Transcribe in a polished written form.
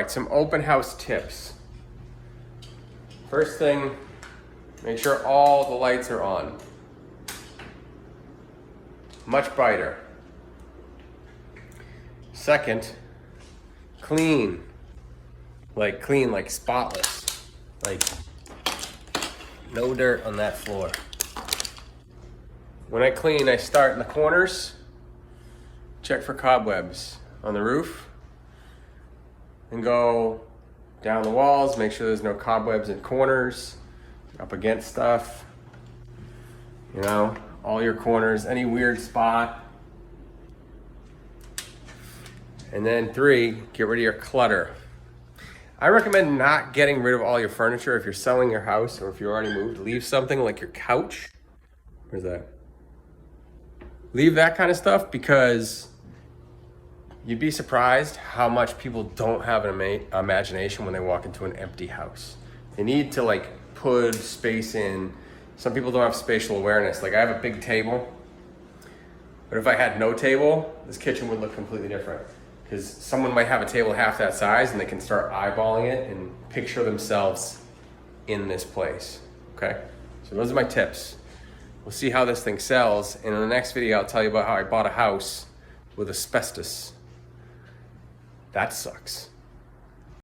right, some open house tips. First thing, make sure all the lights are on. Much brighter. Second, clean. Like clean, like spotless. Like no dirt on that floor. When I clean, I start in the corners, check for cobwebs on the roof, and go down the walls, make sure there's no cobwebs in corners, up against stuff, you know, all your corners, any weird spot. And then 3, get rid of your clutter. I recommend not getting rid of all your furniture if you're selling your house or if you already moved. Leave something like your couch. Where's that? Leave that kind of stuff, because you'd be surprised how much people don't have an imagination when they walk into an empty house. They need to like put space in. Some people don't have spatial awareness. Like I have a big table, but if I had no table, this kitchen would look completely different. Because someone might have a table half that size and they can start eyeballing it and picture themselves in this place, okay? So those are my tips. We'll see how this thing sells. And in the next video, I'll tell you about how I bought a house with asbestos. That sucks.